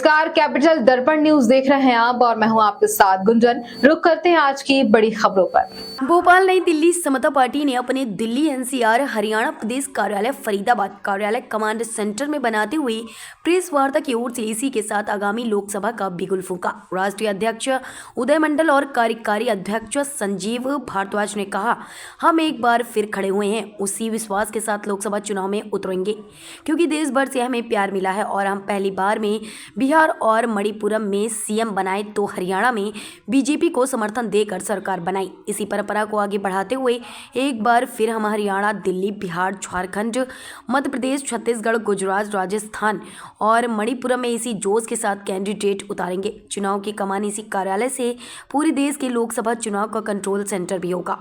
नमस्कार, कैपिटल दर्पण न्यूज देख रहे हैं आप और मैं हूं आपके साथ गुंजन। रुक करते हैं आज की बड़ी खबरों पर। भोपाल नई दिल्ली समता पार्टी ने अपने दिल्ली एनसीआर हरियाणा प्रदेश कार्यालय फरीदाबाद कार्यालय कमांड सेंटर में बनाते हुए प्रेस वार्ता की ओर से इसी के साथ आगामी लोकसभा का बिगुल फूंका। राष्ट्रीय अध्यक्ष उदय मंडल और कार्यकारी अध्यक्ष संजीव भारद्वाज ने कहा, हम एक बार फिर खड़े हुए हैं, उसी विश्वास के साथ लोकसभा चुनाव में उतरेंगे क्योंकि देश भर से हमें प्यार मिला है और हम पहली बार में बिहार और मणिपुरम में सीएम बनाए तो हरियाणा में बीजेपी को समर्थन देकर सरकार बनाई। इसी परंपरा को आगे बढ़ाते हुए एक बार फिर हम हरियाणा, दिल्ली, बिहार, झारखंड, मध्य प्रदेश, छत्तीसगढ़, गुजरात, राजस्थान और मणिपुरम में इसी जोश के साथ कैंडिडेट उतारेंगे। चुनाव की कमान इसी कार्यालय से पूरे देश के लोकसभा चुनाव का कंट्रोल सेंटर भी होगा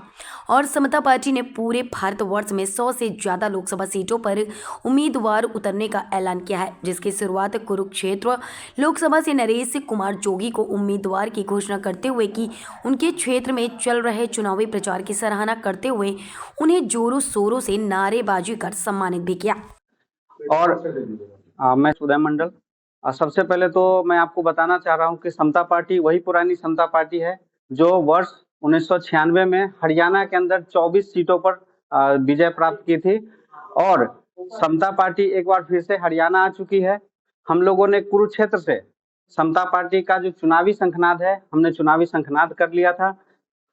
और समता पार्टी ने पूरे भारतवर्ष में 100 से ज्यादा लोकसभा सीटों पर उम्मीदवार उतरने का ऐलान किया है, जिसकी शुरुआत कुरुक्षेत्र लोकसभा से नरेश कुमार जोगी को उम्मीदवार की घोषणा करते हुए की। उनके क्षेत्र में चल रहे चुनावी प्रचार की सराहना करते हुए उन्हें जोरों शोरों से नारेबाजी कर सम्मानित भी किया। और मैं उदय मंडल। सबसे पहले तो मैं आपको बताना चाह रहा हूं कि समता पार्टी वही पुरानी समता पार्टी है जो वर्ष 1996 में हरियाणा के अंदर 24 सीटों पर विजय प्राप्त की थी और समता पार्टी एक बार फिर से हरियाणा आ चुकी है। हम लोगों ने कुरुक्षेत्र से समता पार्टी का जो चुनावी शंखनाद है, हमने चुनावी शंखनाद कर लिया था।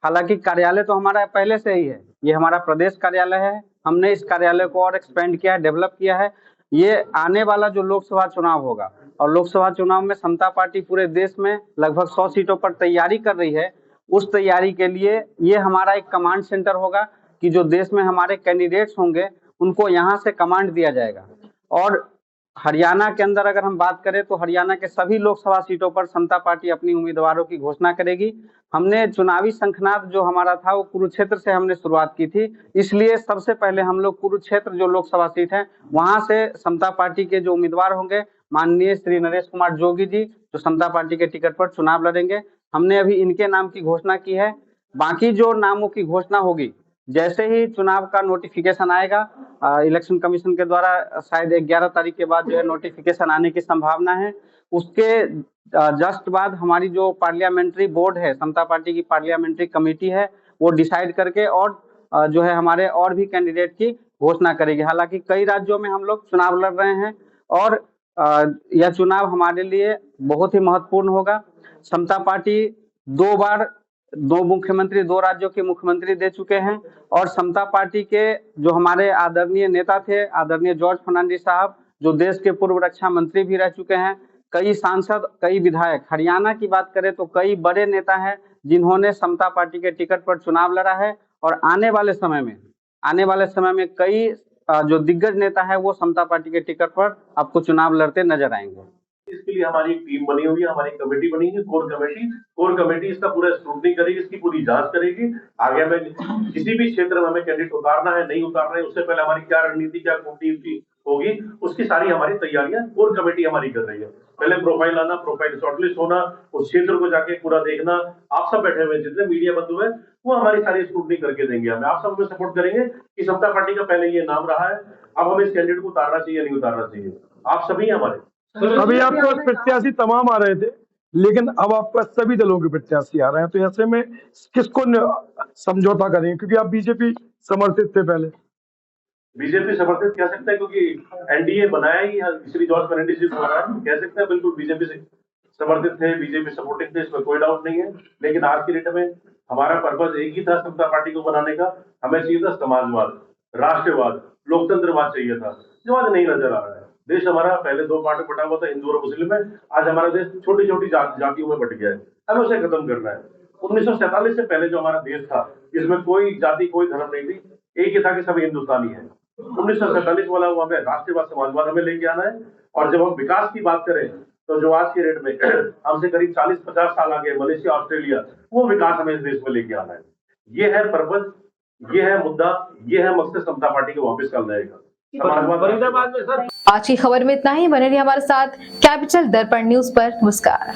हालांकि कार्यालय तो हमारा पहले से ही है, ये हमारा प्रदेश कार्यालय है। हमने इस कार्यालय को और एक्सपेंड किया है, डेवलप किया है। ये आने वाला जो लोकसभा चुनाव होगा और लोकसभा चुनाव में समता पार्टी पूरे देश में लगभग 100 सीटों पर तैयारी कर रही है। उस तैयारी के लिए ये हमारा एक कमांड सेंटर होगा कि जो देश में हमारे कैंडिडेट्स होंगे उनको यहाँ से कमांड दिया जाएगा। और हरियाणा के अंदर अगर हम बात करें तो हरियाणा के सभी लोकसभा सीटों पर समता पार्टी अपनी उम्मीदवारों की घोषणा करेगी। हमने चुनावी शंखनाद जो हमारा था वो कुरुक्षेत्र से हमने शुरुआत की थी, इसलिए सबसे पहले हम लोग कुरुक्षेत्र जो लोकसभा सीट है वहां से समता पार्टी के जो उम्मीदवार होंगे माननीय श्री नरेश कुमार जोगी जी जो समता पार्टी के टिकट पर चुनाव लड़ेंगे, हमने अभी इनके नाम की घोषणा की है। बाकी जो नामों की घोषणा होगी जैसे ही चुनाव का नोटिफिकेशन आएगा, इलेक्शन कमीशन के द्वारा शायद 11 तारीख के बाद जो है नोटिफिकेशन आने की संभावना है। उसके जस्ट बाद हमारी जो पार्लियामेंट्री बोर्ड है, समता पार्टी की पार्लियामेंट्री कमेटी है, वो डिसाइड करके और जो है हमारे और भी कैंडिडेट की घोषणा करेगी। हालांकि कई राज्यों में हम लोग चुनाव लड़ रहे हैं और यह चुनाव हमारे लिए बहुत ही महत्वपूर्ण होगा। समता पार्टी 2 बार 2 मुख्यमंत्री 2 राज्यों के मुख्यमंत्री दे चुके हैं और समता पार्टी के जो हमारे आदरणीय नेता थे, आदरणीय जॉर्ज फर्नांडिस साहब जो देश के पूर्व रक्षा मंत्री भी रह चुके हैं, कई सांसद, कई विधायक, हरियाणा की बात करें तो कई बड़े नेता हैं जिन्होंने समता पार्टी के टिकट पर चुनाव लड़ा है और आने वाले समय में कई जो दिग्गज नेता है वो समता पार्टी के टिकट पर आपको चुनाव लड़ते नजर आएंगे। इसके लिए हमारी एक टीम बनी हुई है, हमारी कमेटी बनी है, कोर कमेटी इसका पूरा स्क्रूटनी करेगी, इसकी पूरी जांच करेगी। आगे हमें किसी भी क्षेत्र में हमें कैंडिडेट उतारना है, नहीं उतारना है, उससे पहले हमारी क्या रणनीति, क्या कूटनीति होगी, उसकी सारी हमारी तैयारियां कोर कमेटी हमारी कर रही है। पहले प्रोफाइल आना, प्रोफाइल शॉर्टलिस्ट होना, उस क्षेत्र को जाके पूरा देखना। आप सब बैठे हुए जितने मीडिया बंधु है वो हमारी सारी स्क्रूटनी करके देंगे हमें। आप सब हमें सपोर्ट करेंगे कि समता पार्टी का पहले ये नाम रहा है, अब हमें इस कैंडिडेट को उतारना चाहिए, नहीं उतारना चाहिए। आप सभी हमारे अभी आपको प्रत्याशी तमाम आ रहे थे, लेकिन अब आपका सभी दलों के प्रत्याशी आ रहे हैं, तो ऐसे में किसको समझौता करेंगे? क्योंकि आप बीजेपी समर्थित थे पहले। बीजेपी समर्थित कह सकते हैं क्योंकि एनडीए बनाया ही श्री जॉर्ज फर्नांडिस जी द्वारा, कह सकते हैं बिल्कुल बीजेपी से समर्थित थे, बीजेपी सपोर्टिंग थे, इसमें कोई डाउट नहीं है। लेकिन आज की डेट में हमारा पर्पज एक ही था समता पार्टी को बनाने का। हमें चाहिए था समाजवाद, राष्ट्रवाद, लोकतंत्रवाद चाहिए था, जो आज नहीं नजर आ रहा है। देश हमारा पहले 2 पार्ट बटा हुआ था, हिंदू और मुस्लिम में। आज हमारा देश छोटी छोटी जातियों में बट गया है, हमें उसे खत्म करना है। 1947 से पहले जो हमारा देश था इसमें कोई जाति, कोई धर्म नहीं थी, एक ही था कि सभी हिंदुस्तानी है। 1947 वाला वो हमें राष्ट्रवाद, समाजवाद हमें लेके आना है। और जब हम विकास की बात करें तो जो आज के रेट में हमसे करीब 40-50 साल आगे मलेशिया, ऑस्ट्रेलिया, वो विकास हमें इस देश में लेके आना है। ये है पर्पज, ये है मुद्दा, ये है मकसद समता पार्टी को वापस कर लाएगा। आज की खबर में इतना ही। बने रहिए हमारे साथ कैपिटल दर्पण न्यूज पर। नमस्कार।